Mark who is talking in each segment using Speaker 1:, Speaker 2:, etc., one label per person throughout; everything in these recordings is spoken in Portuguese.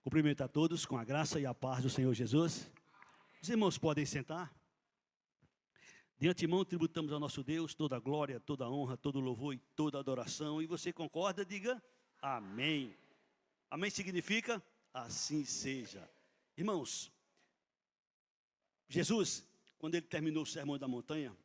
Speaker 1: Cumprimento a todos com a graça e a paz do Senhor Jesus. Os irmãos podem sentar. De antemão, tributamos ao nosso Deus toda a glória, toda a honra, todo o louvor e toda a adoração. E você concorda? Diga amém. Amém significa assim seja. Irmãos, Jesus, quando ele terminou o Sermão da Montanha,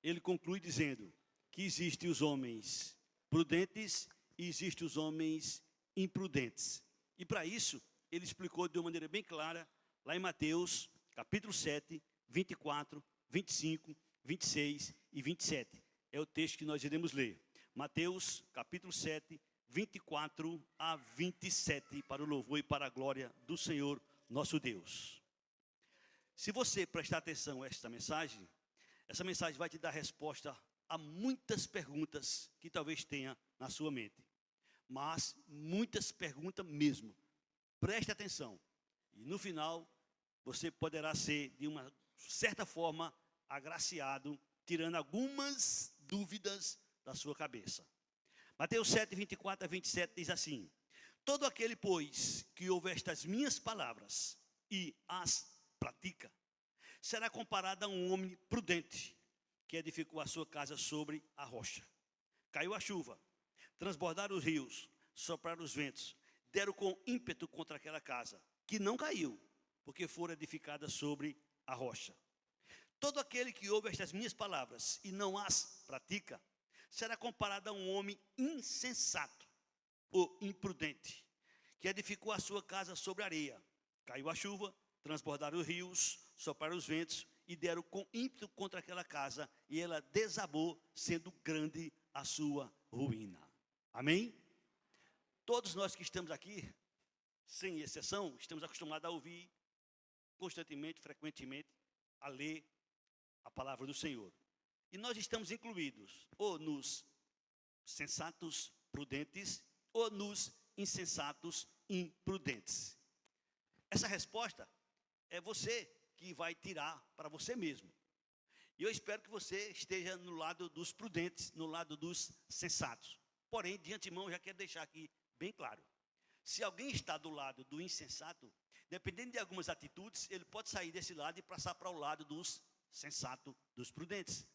Speaker 1: ele conclui dizendo que existem os homens prudentes e existem os homens imprudentes. E para isso, ele explicou de uma maneira bem clara, lá em Mateus, capítulo 7, 24, 25, 26 e 27. É o texto que nós iremos ler. Mateus, capítulo 7, 24 a 27, para o louvor e para a glória do Senhor, nosso Deus. Se você prestar atenção a esta mensagem, essa mensagem vai te dar resposta a muitas perguntas que talvez tenha na sua mente. Mas muitas perguntas mesmo. Preste atenção. E no final, você poderá ser, de uma certa forma, agraciado, tirando algumas dúvidas da sua cabeça. Mateus 7, 24 a 27 diz assim: todo aquele, pois, que ouve estas minhas palavras e as pratica, será comparado a um homem prudente, que edificou a sua casa sobre a rocha. Caiu a chuva, transbordaram os rios, sopraram os ventos, deram com ímpeto contra aquela casa, que não caiu, porque fora edificada sobre a rocha. Todo aquele que ouve estas minhas palavras e não as pratica, será comparado a um homem insensato ou imprudente, que edificou a sua casa sobre a areia. Caiu a chuva, transbordaram os rios, sopraram os ventos e deram com ímpeto contra aquela casa, e ela desabou, sendo grande a sua ruína. Amém? Todos nós que estamos aqui, sem exceção, estamos acostumados a ouvir constantemente, frequentemente, a ler a palavra do Senhor. E nós estamos incluídos ou nos sensatos prudentes ou nos insensatos imprudentes. Essa resposta é você que vai tirar para você mesmo. E eu espero que você esteja no lado dos prudentes, no lado dos sensatos. Porém, de antemão, já quero deixar aqui bem claro. Se alguém está do lado do insensato, dependendo de algumas atitudes, ele pode sair desse lado e passar para o lado dos sensatos, dos prudentes.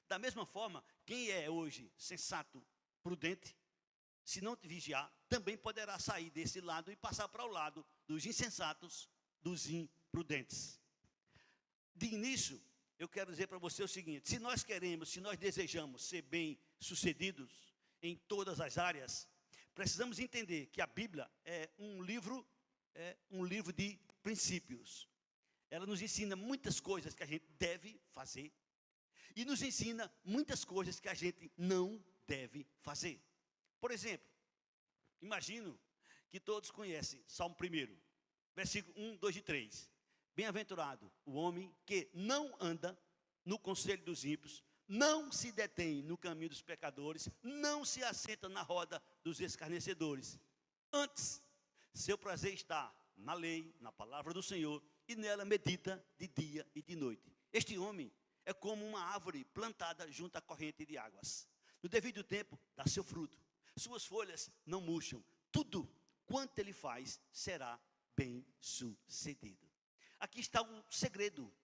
Speaker 1: Da mesma forma, quem é hoje sensato, prudente, se não te vigiar, também poderá sair desse lado e passar para o lado dos insensatos, dos imprudentes. De início, eu quero dizer para você o seguinte: se nós queremos, se nós desejamos ser bem-sucedidos em todas as áreas, precisamos entender que a Bíblia é um livro de princípios. Ela nos ensina muitas coisas que a gente deve fazer e nos ensina muitas coisas que a gente não deve fazer. Por exemplo, imagino que todos conhecem Salmo 1, versículo 1, 2 e 3. Bem-aventurado o homem que não anda no conselho dos ímpios, não se detém no caminho dos pecadores, não se assenta na roda dos escarnecedores. Antes, seu prazer está na lei, na palavra do Senhor, e nela medita de dia e de noite. Este homem é como uma árvore plantada junto à corrente de águas. No devido tempo, dá seu fruto. Suas folhas não murcham. Tudo quanto ele faz será bem sucedido. Aqui está o segredo.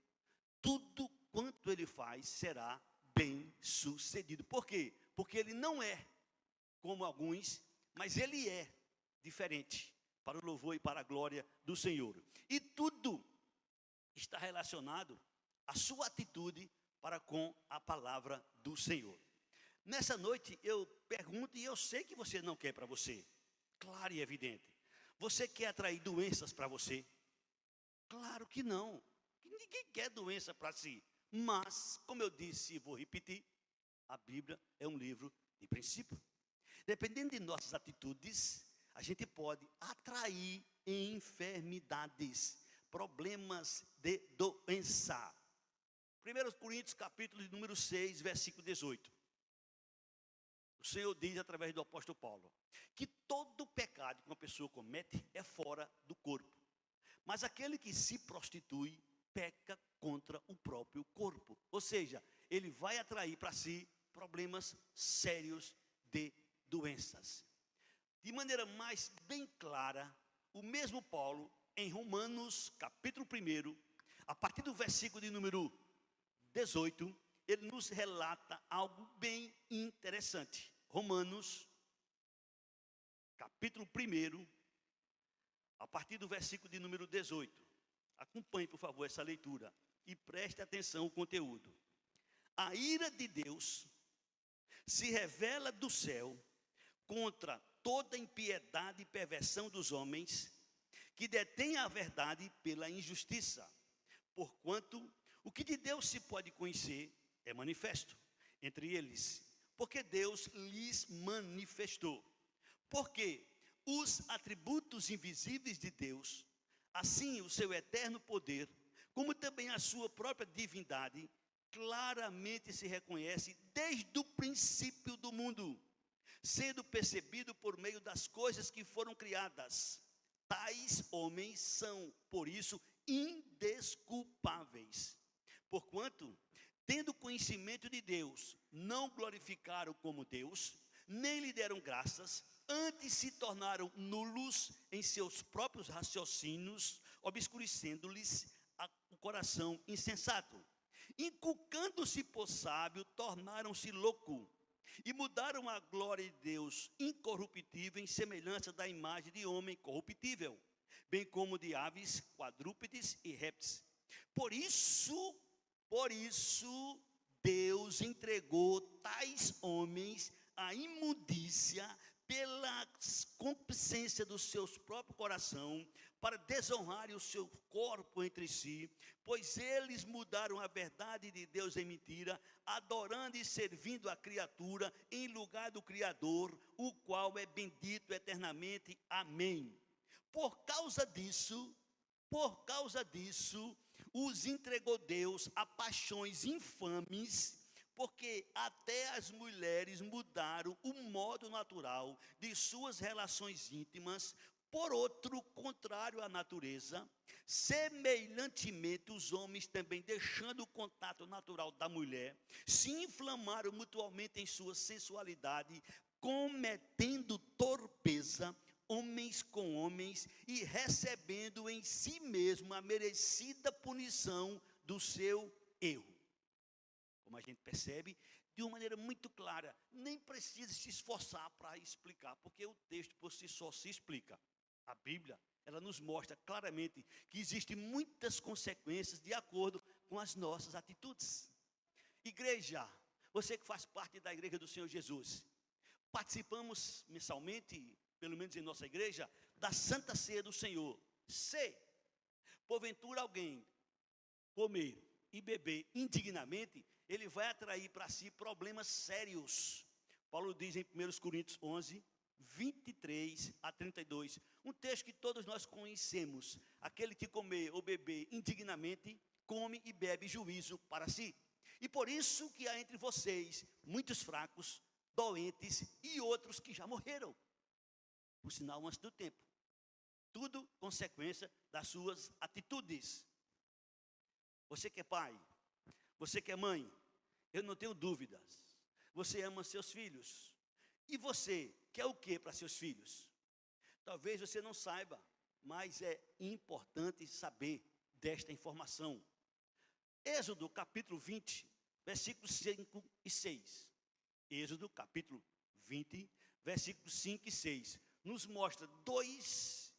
Speaker 1: Tudo quanto ele faz será bem sucedido. Por quê? Porque ele não é como alguns, mas ele é diferente, para o louvor e para a glória do Senhor. E tudo está relacionado à sua atitude para com a palavra do Senhor. Nessa noite eu pergunto, e eu sei que você não quer para você, claro e evidente. Você quer atrair doenças para você? Claro que não. Ninguém quer doença para si. Mas, como eu disse e vou repetir, a Bíblia é um livro de princípio. Dependendo de nossas atitudes, a gente pode atrair enfermidades, problemas de doença. 1 Coríntios, capítulo de número 6, versículo 18. O Senhor diz através do apóstolo Paulo que todo pecado que uma pessoa comete é fora do corpo. Mas aquele que se prostitui peca contra o próprio corpo. Ou seja, ele vai atrair para si problemas sérios de doenças. De maneira mais bem clara, o mesmo Paulo, em Romanos, capítulo 1, a partir do versículo de número 18, ele nos relata algo bem interessante. Romanos, capítulo 1, a partir do versículo de número 18. Acompanhe, por favor, essa leitura e preste atenção ao conteúdo. A ira de Deus se revela do céu contra toda impiedade e perversão dos homens que detêm a verdade pela injustiça, porquanto o que de Deus se pode conhecer é manifesto entre eles, porque Deus lhes manifestou. Porque os atributos invisíveis de Deus, assim o seu eterno poder, como também a sua própria divindade, claramente se reconhece desde o princípio do mundo, sendo percebido por meio das coisas que foram criadas. Tais homens são, por isso, indesculpáveis. Porquanto, tendo conhecimento de Deus, não glorificaram como Deus, nem lhe deram graças, antes se tornaram nulos em seus próprios raciocínios, obscurecendo-lhes o coração insensato. Inculcando-se por sábio, tornaram-se louco, e mudaram a glória de Deus incorruptível em semelhança da imagem de homem corruptível, bem como de aves, quadrúpedes e répteis. Por isso, Deus entregou tais homens à imundícia pela concupiscência do seu próprio coração, para desonrarem o seu corpo entre si, pois eles mudaram a verdade de Deus em mentira, adorando e servindo a criatura em lugar do Criador, o qual é bendito eternamente. Amém. Por causa disso, os entregou Deus a paixões infames, porque até as mulheres mudaram o modo natural de suas relações íntimas por outro contrário à natureza. Semelhantemente, os homens também, deixando o contato natural da mulher, se inflamaram mutuamente em sua sensualidade, cometendo torpeza homens com homens e recebendo em si mesmo a merecida punição do seu erro. Como a gente percebe, de uma maneira muito clara, nem precisa se esforçar para explicar, porque o texto por si só se explica. A Bíblia, ela nos mostra claramente que existem muitas consequências de acordo com as nossas atitudes. Igreja, você que faz parte da Igreja do Senhor Jesus, participamos mensalmente, pelo menos em nossa igreja, da Santa Ceia do Senhor. Se, porventura, alguém comer e beber indignamente, ele vai atrair para si problemas sérios. Paulo diz em 1 Coríntios 11, 23 a 32, um texto que todos nós conhecemos: aquele que comer ou beber indignamente, come e bebe juízo para si. E por isso que há entre vocês muitos fracos, doentes e outros que já morreram, por sinal antes do tempo. Tudo consequência das suas atitudes. Você que é pai, você que é mãe, eu não tenho dúvidas, você ama seus filhos. E você quer o que para seus filhos? Talvez você não saiba, mas é importante saber desta informação. Êxodo capítulo 20, versículos 5 e 6. Êxodo capítulo 20, versículos 5 e 6. Nos mostra dois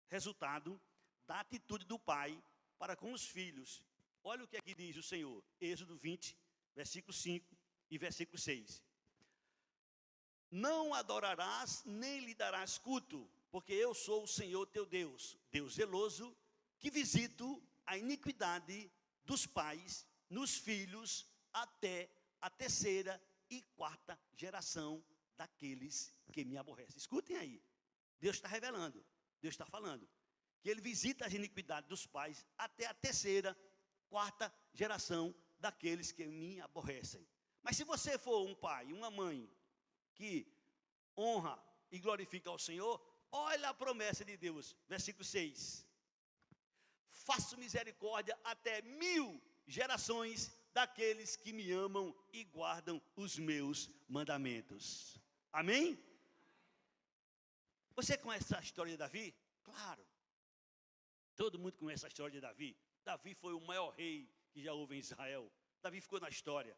Speaker 1: resultados da atitude do pai para com os filhos. Olha o que aqui diz o Senhor. Êxodo 20, versículo 5 e versículo 6. Não adorarás, nem lhe darás culto, porque eu sou o Senhor teu Deus, Deus zeloso, que visito a iniquidade dos pais nos filhos até a terceira e quarta geração daqueles que me aborrecem. Escutem aí, Deus está revelando, Deus está falando, que Ele visita as iniquidades dos pais até a terceira, quarta geração daqueles que me aborrecem. Mas se você for um pai, uma mãe, que honra e glorifica ao Senhor, olha a promessa de Deus, versículo 6. Faço misericórdia até 1000 gerações daqueles que me amam e guardam os meus mandamentos. Amém? Você conhece a história de Davi? Claro. Todo mundo conhece a história de Davi. Davi foi o maior rei que já houve em Israel. Davi ficou na história.